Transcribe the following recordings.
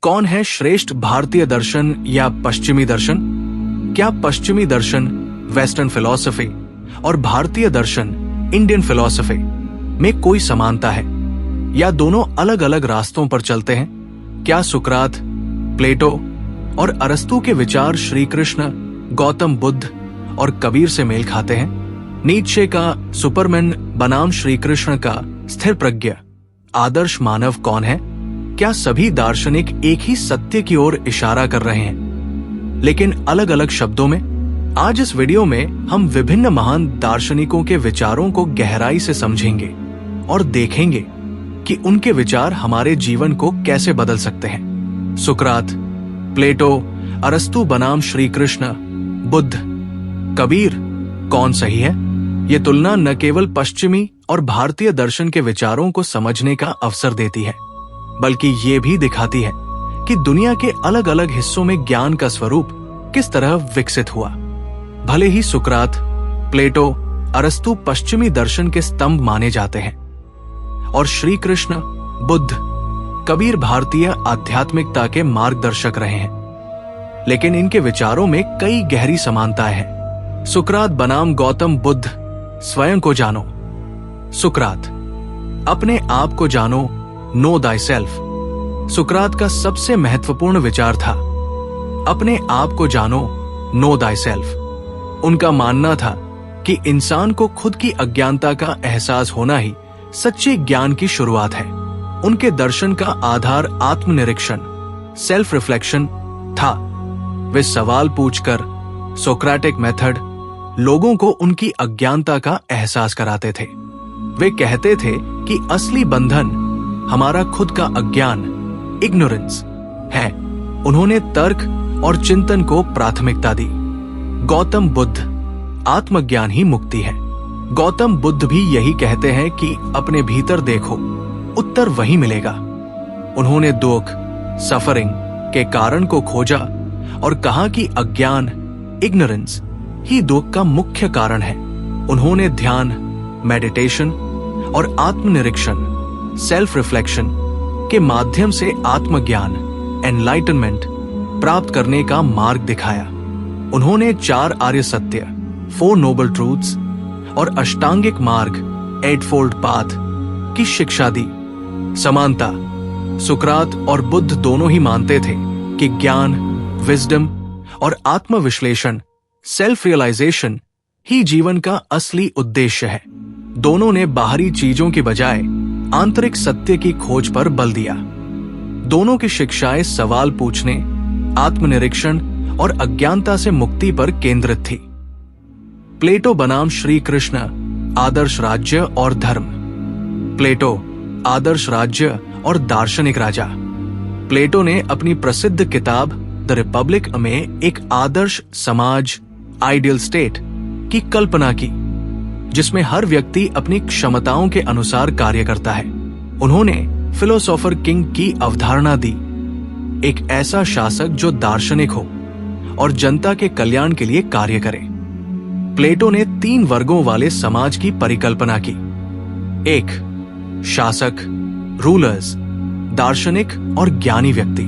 कौन है श्रेष्ठ भारतीय दर्शन या पश्चिमी दर्शन? क्या पश्चिमी दर्शन वेस्टर्न फिलॉसफी और भारतीय दर्शन इंडियन फिलॉसफी में कोई समानता है या दोनों अलग अलग रास्तों पर चलते हैं? क्या सुकरात, प्लेटो और अरस्तु के विचार श्री कृष्ण, गौतम बुद्ध और कबीर से मेल खाते हैं? नीत्शे का सुपरमैन बनाम श्री कृष्ण का स्थिर प्रज्ञ आदर्श मानव कौन है? क्या सभी दार्शनिक एक ही सत्य की ओर इशारा कर रहे हैं, लेकिन अलग अलग शब्दों में? आज इस वीडियो में हम विभिन्न महान दार्शनिकों के विचारों को गहराई से समझेंगे और देखेंगे कि उनके विचार हमारे जीवन को कैसे बदल सकते हैं। सुकरात, प्लेटो, अरस्तु बनाम श्री कृष्ण, बुद्ध, कबीर, कौन सही है? ये तुलना न केवल पश्चिमी और भारतीय दर्शन के विचारों को समझने का अवसर देती है, बल्कि ये भी दिखाती है कि दुनिया के अलग अलग हिस्सों में ज्ञान का स्वरूप किस तरह विकसित हुआ। भले ही सुकरात, प्लेटो, अरस्तु पश्चिमी दर्शन के स्तंभ माने जाते हैं और श्री कृष्ण, बुद्ध, कबीर भारतीय आध्यात्मिकता के मार्गदर्शक रहे हैं, लेकिन इनके विचारों में कई गहरी समानताएं हैं। सुकरात बनाम गौतम बुद्ध, स्वयं को जानो। सुकरात, अपने आप को जानो, नो दाई सेल्फ। सुकरात का सबसे महत्वपूर्ण विचार था अपने आप को जानो, नो दाई सेल्फ। उनका मानना था कि इंसान को खुद की अज्ञानता का एहसास होना ही सच्चे ज्ञान की शुरुआत है। उनके दर्शन का आधार आत्मनिरीक्षण, सेल्फ रिफ्लेक्शन था। वे सवाल पूछकर, सोक्रेटिक मेथड, लोगों को उनकी अज्ञानता का एहसास कराते थे। वे कहते थे कि असली बंधन हमारा खुद का अज्ञान, इग्नोरेंस है। उन्होंने तर्क और चिंतन को प्राथमिकता दी। गौतम बुद्ध, आत्मज्ञान ही मुक्ति है। गौतम बुद्ध भी यही कहते हैं कि अपने भीतर देखो, उत्तर वही मिलेगा। उन्होंने दुख, सफरिंग के कारण को खोजा और कहा कि अज्ञान, इग्नोरेंस ही दुख का मुख्य कारण है। उन्होंने ध्यान, मेडिटेशन और आत्मनिरीक्षण, सेल्फ रिफ्लेक्शन के माध्यम से आत्मज्ञान, एनलाइटनमेंट प्राप्त करने का मार्ग दिखाया। उन्होंने 4 आर्य सत्य, 4 नोबल ट्रूथ्स और अष्टांगिक मार्ग, 8फोल्ड पाथ की शिक्षा दी। समानता, सुकरात और बुद्ध दोनों ही मानते थे कि ज्ञान, विजडम और आत्मविश्लेषण, सेल्फ रियलाइजेशन ही जीवन का असली उद्देश्य है। दोनों ने बाहरी चीजों की बजाय आंतरिक सत्य की खोज पर बल दिया। दोनों की शिक्षाएं सवाल पूछने, आत्मनिरीक्षण और अज्ञानता से मुक्ति पर केंद्रित थी। प्लेटो बनाम श्री कृष्ण, आदर्श राज्य और धर्म। प्लेटो, आदर्श राज्य और दार्शनिक राजा। प्लेटो ने अपनी प्रसिद्ध किताब द रिपब्लिक में एक आदर्श समाज, आइडियल स्टेट की कल्पना की, जिसमें हर व्यक्ति अपनी क्षमताओं के अनुसार कार्य करता है। उन्होंने फिलोसोफर किंग की अवधारणा दी, एक ऐसा शासक जो दार्शनिक हो और जनता के कल्याण के लिए कार्य करे। प्लेटो ने 3 वर्गों वाले समाज की परिकल्पना की। 1. शासक, रूलर्स, दार्शनिक और ज्ञानी व्यक्ति।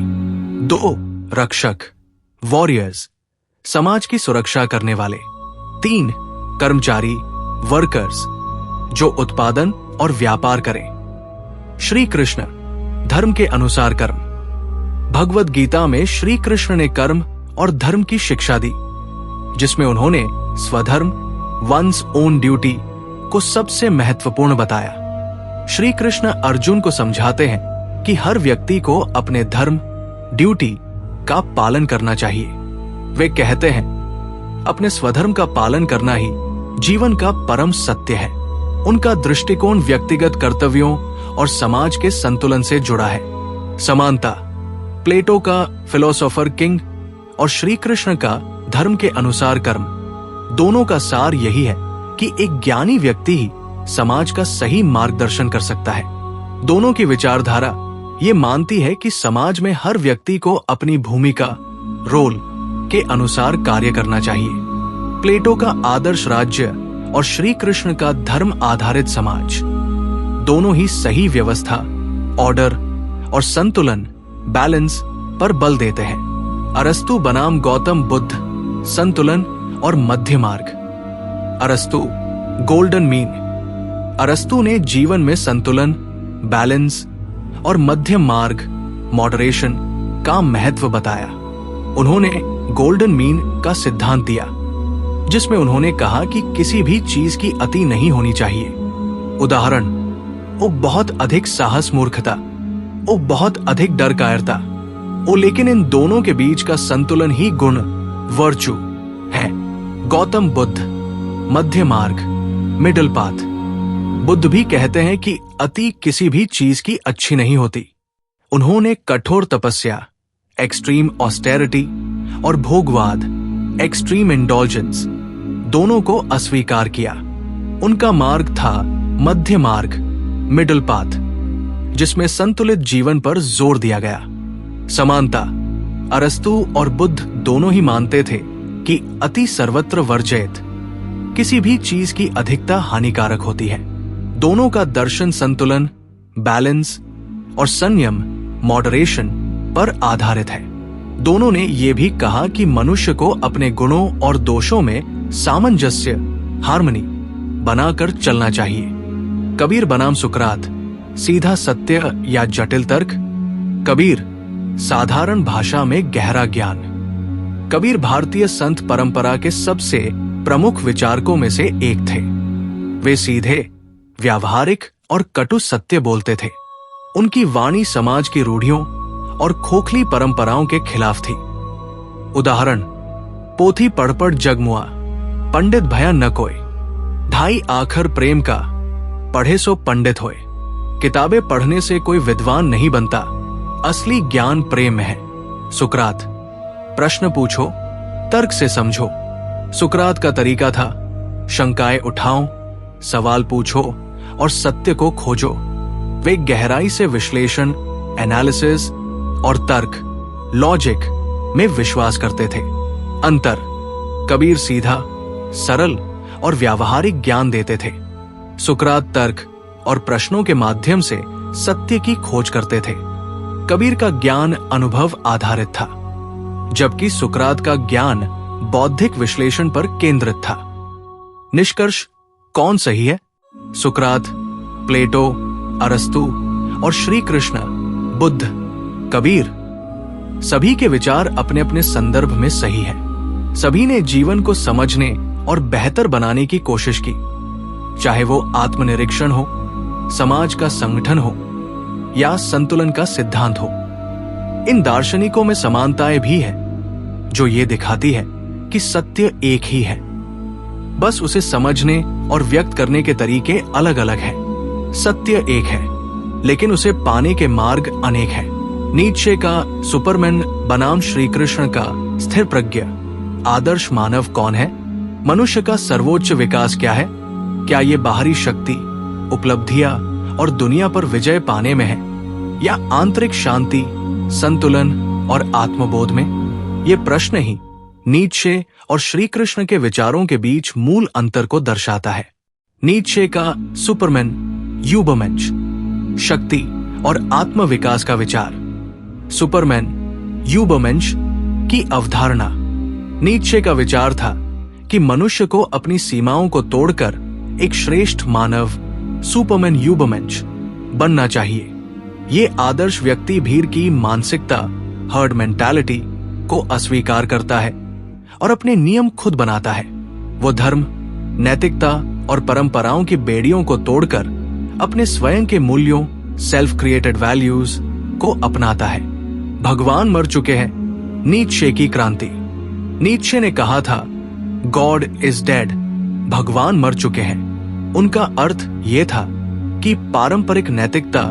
2. रक्षक, वॉरियर्स, समाज की सुरक्षा करने वाले। 3. कर्मचारी, वर्कर्स, जो उत्पादन और व्यापार करें। श्री कृष्ण, धर्म के अनुसार कर्म। भगवद गीता में श्री कृष्ण ने कर्म और धर्म की शिक्षा दी, जिसमें उन्होंने स्वधर्म, वंस ओन ड्यूटी को सबसे महत्वपूर्ण बताया। श्री कृष्ण अर्जुन को समझाते हैं कि हर व्यक्ति को अपने धर्म, ड्यूटी का पालन करना चाहिए। वे कहते हैं, अपने स्वधर्म का पालन करना ही जीवन का परम सत्य है। उनका दृष्टिकोण व्यक्तिगत कर्तव्यों और समाज के संतुलन से जुड़ा है। समानता, प्लेटो का फिलोसोफर किंग और श्री कृष्ण का धर्म के अनुसार कर्म, दोनों का सार यही है कि एक ज्ञानी व्यक्ति ही समाज का सही मार्गदर्शन कर सकता है। दोनों की विचारधारा ये मानती है कि समाज में हर व्यक्ति को अपनी भूमिका, रोल के अनुसार कार्य करना चाहिए। प्लेटो का आदर्श राज्य और श्री कृष्ण का धर्म आधारित समाज, दोनों ही सही व्यवस्था, ऑर्डर और संतुलन, बैलेंस पर बल देते हैं। अरस्तु बनाम गौतम बुद्ध, संतुलन और मध्य मार्ग। अरस्तु, गोल्डन मीन। अरस्तु ने जीवन में संतुलन, बैलेंस और मध्य मार्ग, मॉडरेशन का महत्व बताया। उन्होंने गोल्डन मीन का सिद्धांत दिया, जिसमें उन्होंने कहा कि किसी भी चीज की अति नहीं होनी चाहिए। उदाहरण, वो बहुत अधिक साहस मूर्खता, वो बहुत अधिक डर कायरता, वो लेकिन इन दोनों के बीच का संतुलन ही गुण, वर्चू है। गौतम बुद्ध, मध्य मार्ग, मिडल पाथ। बुद्ध भी कहते हैं कि अति किसी भी चीज की अच्छी नहीं होती। उन्होंने कठोर तपस्या, एक्सट्रीम ऑस्टेरिटी और भोगवाद, एक्सट्रीम इंडल्जेंस, दोनों को अस्वीकार किया। उनका मार्ग था मध्य मार्ग, मिडल पाथ, जिसमें संतुलित जीवन पर जोर दिया गया। समानता। अरस्तु और बुद्ध दोनों ही मानते थे कि अति सर्वत्र वर्जयेत, किसी भी चीज की अधिकता हानिकारक होती है। दोनों का दर्शन संतुलन, बैलेंस और संयम, मॉडरेशन पर आधारित है। दोनों ने यह भी कहा कि मनुष्य को अपने गुणों और दोषों में सामंजस्य, हार्मनी बनाकर चलना चाहिए। कबीर बनाम सुकरात, सीधा सत्य या जटिल तर्क। कबीर, साधारण भाषा में गहरा ज्ञान। कबीर भारतीय संत परंपरा के सबसे प्रमुख विचारकों में से एक थे। वे सीधे, व्यावहारिक और कटु सत्य बोलते थे। उनकी वाणी समाज की रूढ़ियों और खोखली परंपराओं के खिलाफ थी। उदाहरण, पोथी पढ़ जगमुआ, पंडित भया न कोय, ढाई आखर प्रेम का, पढ़े सो पंडित होए। किताबें पढ़ने से कोई विद्वान नहीं बनता, असली ज्ञान प्रेम में है। सुकरात, प्रश्न पूछो, तर्क से समझो। सुकरात का तरीका था, शंकाएं उठाओ, सवाल पूछो और सत्य को खोजो। वे गहराई से विश्लेषण, एनालिसिस और तर्क, लॉजिक में विश्वास करते थे। अंतर, कबीर सीधा, सरल और व्यावहारिक ज्ञान देते थे। सुकरात तर्क और प्रश्नों के माध्यम से सत्य की खोज करते थे। कबीर का ज्ञान अनुभव आधारित था, जबकि सुकरात का ज्ञान बौद्धिक विश्लेषण पर केंद्रित था। निष्कर्ष, कौन सही है? सुकरात, प्लेटो, अरस्तु और श्री कृष्ण, बुद्ध, कबीर, सभी के विचार अपने अपने संदर्भ में सही है। सभी ने जीवन को समझने और बेहतर बनाने की कोशिश की, चाहे वो आत्मनिरीक्षण हो, समाज का संगठन हो या संतुलन का सिद्धांत हो। इन दार्शनिकों में समानताएं भी है, जो ये दिखाती है कि सत्य एक ही है, बस उसे समझने और व्यक्त करने के तरीके अलग अलग हैं। सत्य एक है, लेकिन उसे पाने के मार्ग अनेक हैं। नीत्शे का सुपरमैन बनाम श्री कृष्ण का स्थिर प्रज्ञ, आदर्श मानव कौन है? मनुष्य का सर्वोच्च विकास क्या है? क्या ये बाहरी शक्ति, उपलब्धियां और दुनिया पर विजय पाने में है, या आंतरिक शांति, संतुलन और आत्मबोध में? ये प्रश्न ही नीत्शे और श्री कृष्ण के विचारों के बीच मूल अंतर को दर्शाता है। नीत्शे का सुपरमैन, यूबरमेंश, शक्ति और आत्म विकास का विचार। सुपरमैन, यूबरमेंश की अवधारणा। नीत्शे का विचार था कि मनुष्य को अपनी सीमाओं को तोड़कर एक श्रेष्ठ मानव, सुपरमैन यूबरमेंश बनना चाहिए। ये आदर्श व्यक्ति भीड़ की मानसिकता, हर्ड मेंटालिटी को अस्वीकार करता है और अपने नियम खुद बनाता है। वो धर्म, नैतिकता और परंपराओं की बेड़ियों को तोड़कर अपने स्वयं के मूल्यों, सेल्फ क्रिएटेड वैल्यूज को अपनाता है। भगवान मर चुके हैं। नीत्शे की क्रांति। नीत्शे ने कहा था, गॉड इज डेड, भगवान मर चुके हैं। उनका अर्थ ये था कि पारंपरिक नैतिकता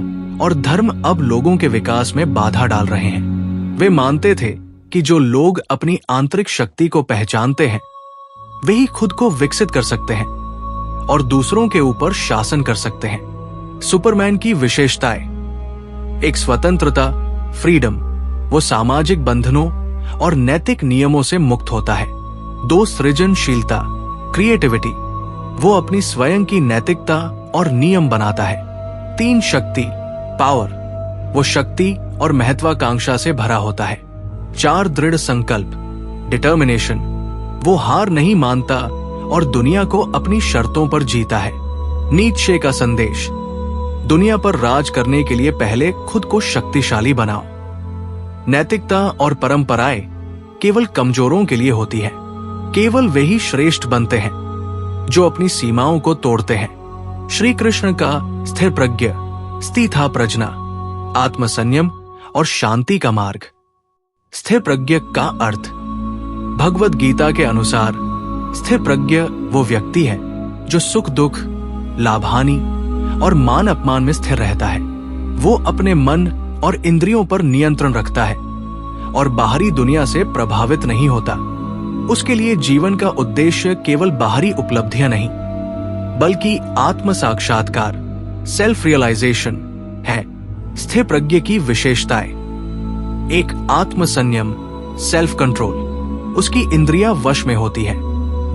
और धर्म अब लोगों के विकास में बाधा डाल रहे हैं। वे मानते थे कि जो लोग अपनी आंतरिक शक्ति को पहचानते हैं, वे ही खुद को विकसित कर सकते हैं और दूसरों के ऊपर शासन कर सकते हैं। सुपरमैन की विशेषताएं। एक स्वतंत्रता, फ्रीडम, वो सामाजिक बंधनों और नैतिक नियमों से मुक्त होता है। 2, सृजनशीलता, क्रिएटिविटी, वो अपनी स्वयं की नैतिकता और नियम बनाता है। 3, शक्ति, पावर, वो शक्ति और महत्वाकांक्षा से भरा होता है। 4 दृढ़ संकल्प, डिटर्मिनेशन। वो हार नहीं मानता और दुनिया को अपनी शर्तों पर जीता है। नीत्शे का संदेश, दुनिया पर राज करने के लिए पहले खुद को शक्तिशाली बनाओ। नैतिकता और परंपराएं केवल कमजोरों के लिए होती है। केवल वे ही श्रेष्ठ बनते हैं जो अपनी सीमाओं को तोड़ते हैं। श्री कृष्ण का स्थिर प्रज्ञ, स्थिता प्रज्ञा, आत्मसंयम और शांति का मार्ग। स्थिर प्रज्ञ का अर्थ, भगवद गीता के अनुसार स्थिर प्रज्ञ वो व्यक्ति है जो सुख दुख, लाभ हानि और मान अपमान में स्थिर रहता है। वो अपने मन और इंद्रियों पर नियंत्रण रखता है और बाहरी दुनिया से प्रभावित नहीं होता। उसके लिए जीवन का उद्देश्य केवल बाहरी उपलब्धियां नहीं, बल्कि आत्म साक्षात्कार, सेल्फ रियलाइजेशन है। स्थिर प्रज्ञ की विशेषताएं, एक आत्म संयम, सेल्फ कंट्रोल, उसकी इंद्रियां वश में होती है।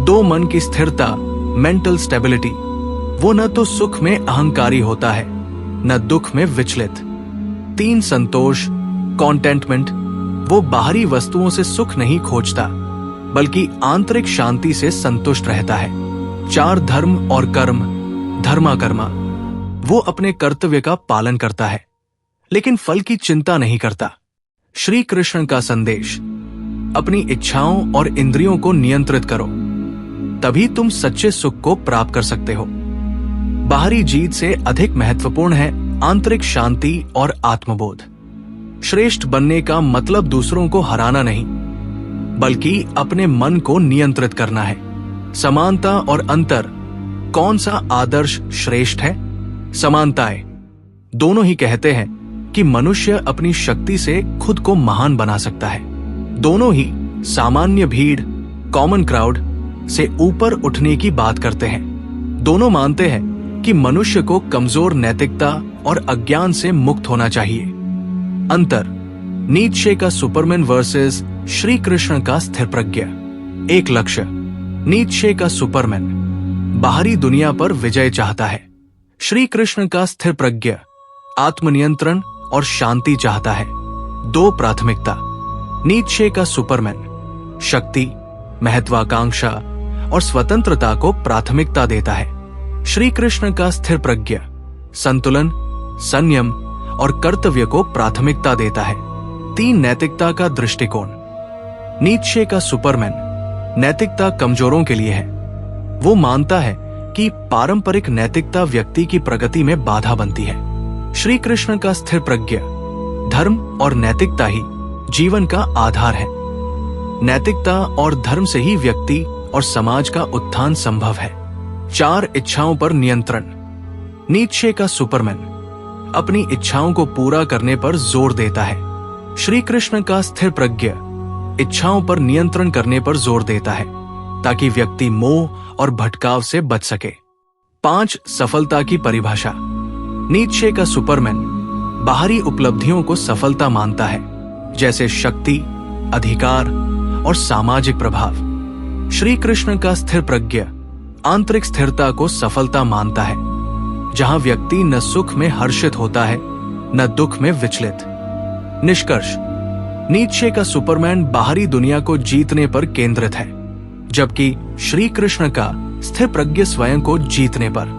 2 मन की स्थिरता, मेंटल स्टेबिलिटी। वो न तो सुख में अहंकारी होता है न दुख में विचलित। 3 संतोष, कॉन्टेंटमेंट। वो बाहरी वस्तुओं से सुख नहीं खोजता बल्कि आंतरिक शांति से संतुष्ट रहता है। 4 धर्म और कर्म, धर्मा कर्मा। वो अपने कर्तव्य का पालन करता है लेकिन फल की चिंता नहीं करता। श्री कृष्ण का संदेश, अपनी इच्छाओं और इंद्रियों को नियंत्रित करो, तभी तुम सच्चे सुख को प्राप्त कर सकते हो। बाहरी जीत से अधिक महत्वपूर्ण है आंतरिक शांति और आत्मबोध। श्रेष्ठ बनने का मतलब दूसरों को हराना नहीं, बल्कि अपने मन को नियंत्रित करना है। समानता और अंतर, कौन सा आदर्श श्रेष्ठ है? समानताएं दोनों ही कहते हैं कि मनुष्य अपनी शक्ति से खुद को महान बना सकता है। दोनों ही सामान्य भीड़, कॉमन क्राउड से ऊपर उठने की बात करते हैं। दोनों मानते हैं कि मनुष्य को कमजोर नैतिकता और अज्ञान से मुक्त होना चाहिए। अंतर, नीत्शे का सुपरमैन वर्सेस श्री कृष्ण का स्थिर प्रज्ञ। एक लक्ष्य, नीत्शे का सुपरमैन बाहरी दुनिया पर विजय चाहता है। श्री कृष्ण का स्थिर प्रज्ञ आत्मनियंत्रण और शांति चाहता है। 2 प्राथमिकता, नीत्शे का सुपरमैन शक्ति, महत्वाकांक्षा और स्वतंत्रता को प्राथमिकता देता है। श्री कृष्ण का स्थिर प्रज्ञ संतुलन, संयम और कर्तव्य को प्राथमिकता देता है। 3 नैतिकता का दृष्टिकोण, नीत्शे का सुपरमैन नैतिकता कमजोरों के लिए है। वो मानता है कि पारंपरिक नैतिकता व्यक्ति की प्रगति में बाधा बनती है। श्री कृष्ण का स्थिर प्रज्ञ धर्म और नैतिकता ही जीवन का आधार है। नैतिकता और धर्म से ही व्यक्ति और समाज का उत्थान संभव है। 4 इच्छाओं पर नियंत्रण, नीत्शे का सुपरमैन अपनी इच्छाओं को पूरा करने पर जोर देता है। श्री कृष्ण का स्थिर प्रज्ञ इच्छाओं पर नियंत्रण करने पर जोर देता है ताकि व्यक्ति मोह और भटकाव से बच सके। 5 सफलता की परिभाषा, नीत्शे का सुपरमैन बाहरी उपलब्धियों को सफलता मानता है, जैसे शक्ति, अधिकार और सामाजिक प्रभाव। श्री कृष्ण का स्थिर प्रज्ञ आंतरिक स्थिरता को सफलता मानता है, जहां व्यक्ति न सुख में हर्षित होता है न दुख में विचलित। निष्कर्ष, नीत्शे का सुपरमैन बाहरी दुनिया को जीतने पर केंद्रित है, जबकि श्री कृष्ण का स्थिर प्रज्ञ स्वयं को जीतने पर।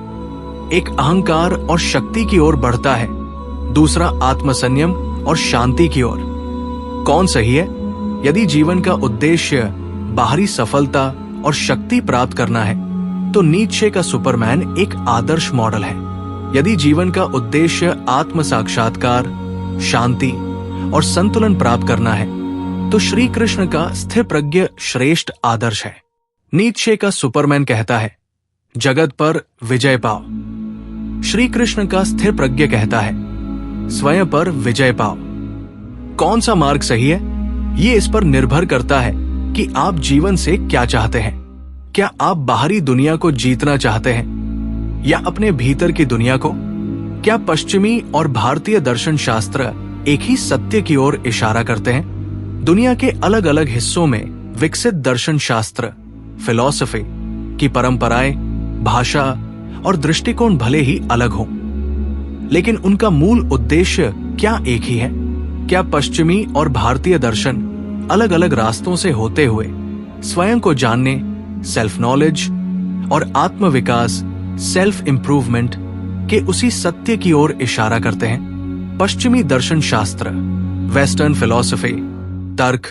एक अहंकार और शक्ति की ओर बढ़ता है, दूसरा आत्मसंयम और शांति की ओर। कौन सही है? यदि जीवन का उद्देश्य बाहरी सफलता और शक्ति प्राप्त करना है तो नीत्शे का सुपरमैन एक आदर्श मॉडल है। यदि जीवन का उद्देश्य आत्म साक्षात्कार, शांति और संतुलन प्राप्त करना है तो श्री कृष्ण का स्थिर प्रज्ञ श्रेष्ठ आदर्श है। नीत्शे का सुपरमैन कहता है, जगत पर विजय पाओ। श्री कृष्ण का स्थिर प्रज्ञ कहता है, स्वयं पर विजय पाओ। कौन सा मार्ग सही है? ये इस पर निर्भर करता है कि आप जीवन से क्या चाहते हैं। क्या आप बाहरी दुनिया को जीतना चाहते हैं या अपने भीतर की दुनिया को? क्या पश्चिमी और भारतीय दर्शन शास्त्र एक ही सत्य की ओर इशारा करते हैं? दुनिया के अलग अलग हिस्सों में विकसित दर्शन शास्त्र, फिलॉसफी की परंपराएं, भाषा और दृष्टिकोण भले ही अलग हों, लेकिन उनका मूल उद्देश्य क्या एक ही है? क्या पश्चिमी और भारतीय दर्शन अलग अलग रास्तों से होते हुए स्वयं को जानने, सेल्फ नॉलेज और आत्मविकास, सेल्फ इंप्रूवमेंट के उसी सत्य की ओर इशारा करते हैं? पश्चिमी दर्शन शास्त्र, वेस्टर्न फिलॉसफी, तर्क,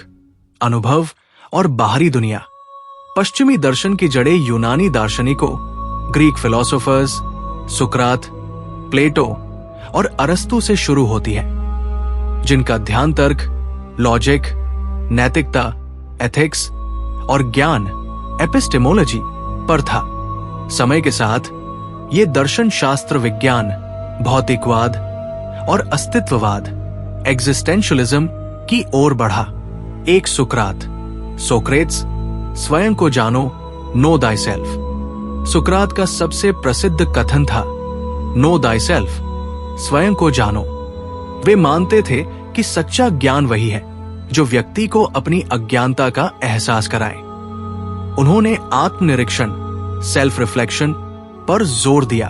अनुभव और बाहरी दुनिया। पश्चिमी दर्शन की जड़ें यूनानी दार्शनिकों, ग्रीक फिलोसोफर्स, सुकरात, प्लेटो और अरस्तु से शुरू होती है, जिनका ध्यान तर्क, लॉजिक, नैतिकता, एथिक्स और ज्ञान, एपिस्टेमोलॉजी पर था। समय के साथ ये दर्शन शास्त्र विज्ञान, भौतिकवाद और अस्तित्ववाद, एग्जिस्टेंशियलिज्म की ओर बढ़ा। एक सुकरात, सोक्रेट्स, स्वयं को जानो, नो दाई सेल्फ। सुकरात का सबसे प्रसिद्ध कथन था, नो दाई सेल्फ, स्वयं को जानो। वे मानते थे कि सच्चा ज्ञान वही है जो व्यक्ति को अपनी अज्ञानता का एहसास कराए। उन्होंने आत्मनिरीक्षण, सेल्फ रिफ्लेक्शन पर जोर दिया,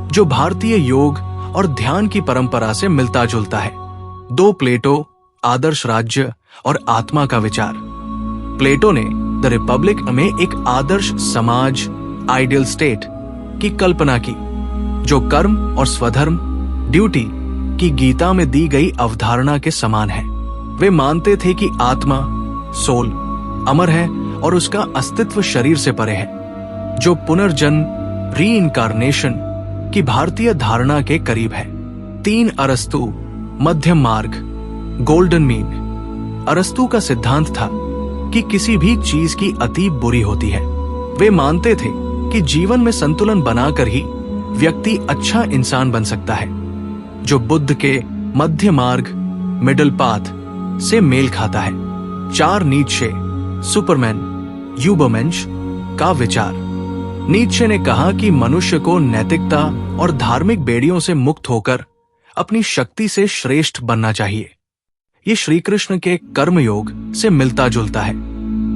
जो भारतीय योग और ध्यान की परंपरा से मिलता जुलता है। दो प्लेटो, आदर्श राज्य और आत्मा का विचार। प्लेटो ने द रिपब्लिक में एक आदर्श समाज, आइडियल स्टेट की कल्पना की, जो कर्म और स्वधर्म, ड्यूटी की गीता में दी गई अवधारणा के समान है। वे मानते थे कि आत्मा, सोल, अमर है और उसका अस्तित्व शरीर से परे है, जो पुनर्जन्म, रीइंकारनेशन की भारतीय धारणा के करीब है। 3 अरस्तु, मध्यम मार्ग, गोल्डन मीन। अरस्तु का सिद्धांत था कि किसी भी चीज की अति बुरी होती है। वे मानते थे कि जीवन में संतुलन बनाकर ही व्यक्ति अच्छा इंसान बन सकता है, जो बुद्ध के मध्य मार्ग, मिडल पाथ से मेल खाता है। 4 नीत्शे, सुपरमैन, यूबरमेंश का विचार। नीत्शे ने कहा कि मनुष्य को नैतिकता और धार्मिक बेड़ियों से मुक्त होकर अपनी शक्ति से श्रेष्ठ बनना चाहिए। ये श्री कृष्ण के कर्मयोग से मिलता जुलता है,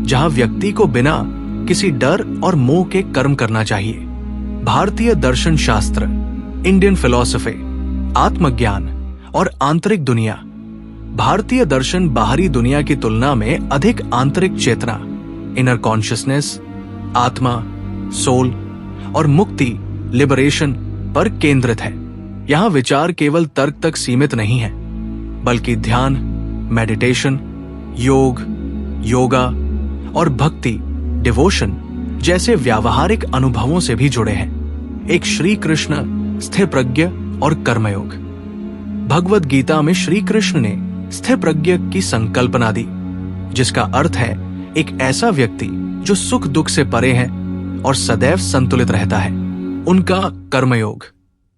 जहां व्यक्ति को बिना किसी डर और मोह के कर्म करना चाहिए। भारतीय दर्शन शास्त्र, इंडियन फिलॉसफी, आत्मज्ञान और आंतरिक दुनिया। भारतीय दर्शन बाहरी दुनिया की तुलना में अधिक आंतरिक चेतना, इनर कॉन्शियसनेस, आत्मा, सोल और मुक्ति, लिबरेशन पर केंद्रित है। यहाँ विचार केवल तर्क तक सीमित नहीं है, बल्कि ध्यान, मेडिटेशन, योग, योगा और भक्ति, डिवोशन जैसे व्यावहारिक अनुभवों से भी जुड़े हैं। एक श्री कृष्ण, स्थिर प्रज्ञ और कर्मयोग। भगवद गीता में श्री कृष्ण ने स्थिर प्रज्ञ की संकल्पना दी, जिसका अर्थ है एक ऐसा व्यक्ति जो सुख दुख से परे है और सदैव संतुलित रहता है। उनका कर्मयोग,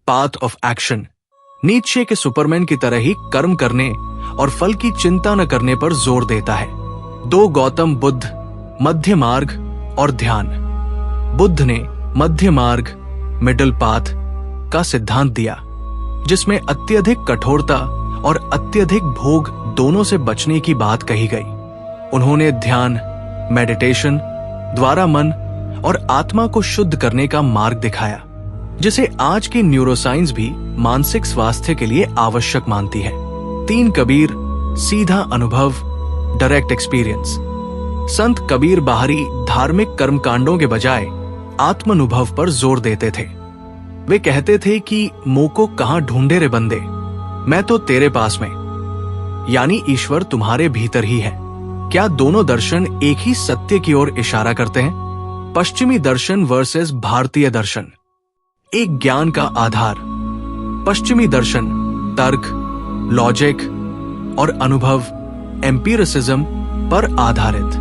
पाथ ऑफ एक्शन, नीत्शे के सुपरमैन की तरह ही कर्म करने और फल की चिंता न करने पर जोर देता है। 2 गौतम बुद्ध, मध्य मार्ग और ध्यान। बुद्ध ने मध्य मार्ग, मिडल पाथ का सिद्धांत दिया, जिसमें अत्यधिक कठोरता और अत्यधिक भोग दोनों से बचने की बात कही गई। उन्होंने ध्यान, मेडिटेशन द्वारा मन और आत्मा को शुद्ध करने का मार्ग दिखाया, जिसे आज की न्यूरोसाइंस भी मानसिक स्वास्थ्य के लिए आवश्यक मानती है। 3 कबीर, सीधा अनुभव, डायरेक्ट एक्सपीरियंस। संत कबीर बाहरी धार्मिक कर्मकांडों के बजाय आत्मानुभव पर जोर देते थे। वे कहते थे कि मुंह को कहां ढूंढे रे बंदे, मैं तो तेरे पास में, यानी ईश्वर तुम्हारे भीतर ही है। क्या दोनों दर्शन एक ही सत्य की ओर इशारा करते हैं? पश्चिमी दर्शन वर्सेस भारतीय दर्शन। एक ज्ञान का आधार। पश्चिमी दर्शन तर्क, लॉजिक और अनुभव, एम्पिरिसिज्म पर आधारित।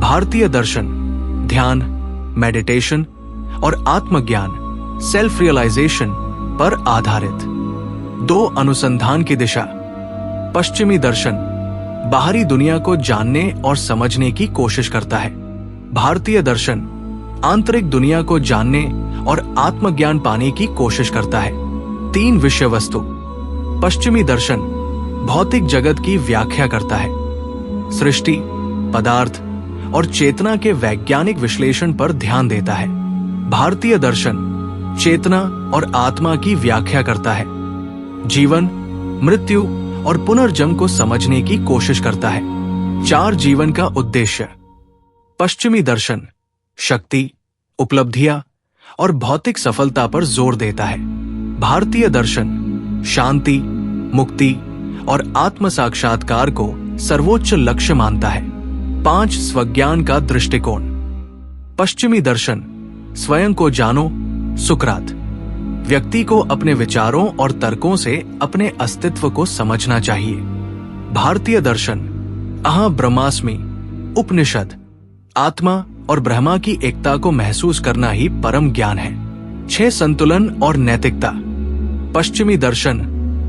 भारतीय दर्शन ध्यान, मेडिटेशन और आत्मज्ञान, सेल्फ रियलाइजेशन पर आधारित। 2 अनुसंधान की दिशा। पश्चिमी दर्शन बाहरी दुनिया को जानने और समझने की कोशिश करता है। भारतीय दर्शन आंतरिक दुनिया को जानने और आत्मज्ञान पाने की कोशिश करता है। 3 विषय वस्तु। पश्चिमी दर्शन भौतिक जगत की व्याख्या करता है, सृष्टि, पदार्थ और चेतना के वैज्ञानिक विश्लेषण पर ध्यान देता है। भारतीय दर्शन चेतना और आत्मा की व्याख्या करता है, जीवन, मृत्यु और पुनर्जन्म को समझने की कोशिश करता है। 4 जीवन का उद्देश्य। पश्चिमी दर्शन शक्ति, उपलब्धियां और भौतिक सफलता पर जोर देता है। भारतीय दर्शन शांति, मुक्ति और आत्म साक्षात्कार को सर्वोच्च लक्ष्य मानता है। 5 स्वज्ञान का दृष्टिकोण। पश्चिमी दर्शन स्वयं को जानो, सुकरात। व्यक्ति को अपने विचारों और तर्कों से अपने अस्तित्व को समझना चाहिए। भारतीय दर्शन अहं ब्रह्मास्मि, उपनिषद। आत्मा और ब्रह्मा की एकता को महसूस करना ही परम ज्ञान है। 6 संतुलन और नैतिकता। पश्चिमी दर्शन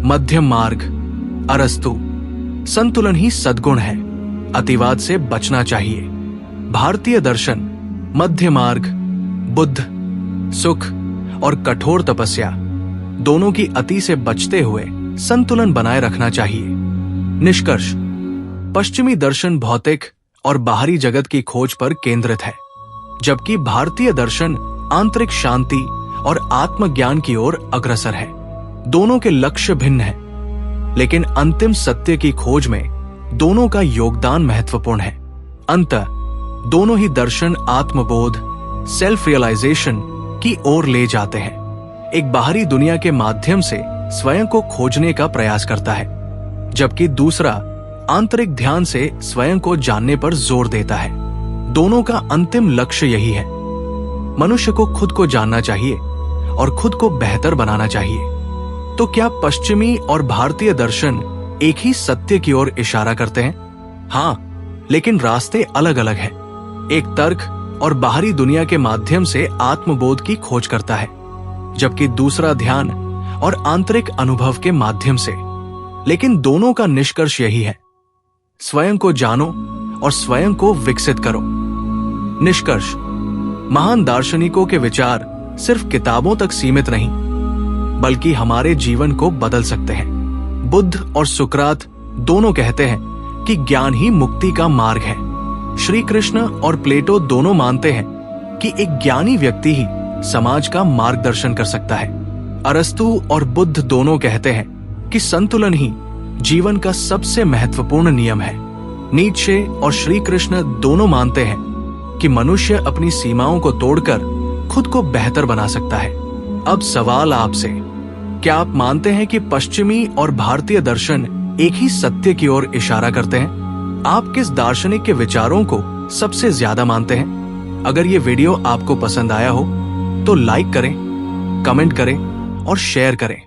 मध्यम मार्ग, अरस्तु। संतुलन ही सद्गुण है, अतिवाद से बचना चाहिए। भारतीय दर्शन मध्य मार्ग, बुद्ध। सुख और कठोर तपस्या, दोनों की अति से बचते हुए संतुलन बनाए रखना चाहिए। निष्कर्ष। पश्चिमी दर्शन भौतिक और बाहरी जगत की खोज पर केंद्रित है, जबकि भारतीय दर्शन आंतरिक शांति और आत्मज्ञान की ओर अग्रसर है। दोनों के लक्ष्य भिन्न हैं, लेकिन अंतिम सत्य की खोज में दोनों का योगदान महत्वपूर्ण है। अंततः दोनों ही दर्शन आत्मबोध, सेल्फ रियलाइजेशन की ओर ले जाते हैं। एक बाहरी दुनिया के माध्यम से स्वयं को खोजने का प्रयास करता है, जबकि दूसरा आंतरिक ध्यान से स्वयं को जानने पर जोर देता है। दोनों का अंतिम लक्ष्य यही है। मनुष्य को खुद को जानना चाहिए और खुद को बेहतर बनाना चाहिए। तो क्या पश्चिमी और भारतीय दर्शन एक ही सत्य की ओर इशारा करते हैं? हाँ, लेकिन रास्ते अलग अलग हैं। एक तर्क और बाहरी दुनिया के माध्यम से आत्मबोध की खोज करता है, जबकि दूसरा ध्यान और आंतरिक अनुभव के माध्यम से। लेकिन दोनों का निष्कर्ष यही है, स्वयं को जानो और स्वयं को विकसित करो। निष्कर्ष। महान दार्शनिकों के विचार सिर्फ किताबों तक सीमित नहीं, बल्कि हमारे जीवन को बदल सकते हैं। बुद्ध और सुकरात दोनों कहते हैं कि ज्ञान ही मुक्ति का मार्ग है। श्री कृष्ण और प्लेटो दोनों मानते हैं कि एक ज्ञानी व्यक्ति ही समाज का मार्गदर्शन कर सकता है। अरस्तु और बुद्ध दोनों कहते हैं कि संतुलन ही जीवन का सबसे महत्वपूर्ण नियम है। नीत्शे और श्री कृष्ण दोनों मानते हैं कि मनुष्य अपनी सीमाओं को तोड़कर खुद को बेहतर बना सकता है। अब सवाल आपसे, क्या आप मानते हैं कि पश्चिमी और भारतीय दर्शन एक ही सत्य की ओर इशारा करते हैं? आप किस दार्शनिक के विचारों को सबसे ज्यादा मानते हैं? अगर ये वीडियो आपको पसंद आया हो तो लाइक करें, कमेंट करें और शेयर करें।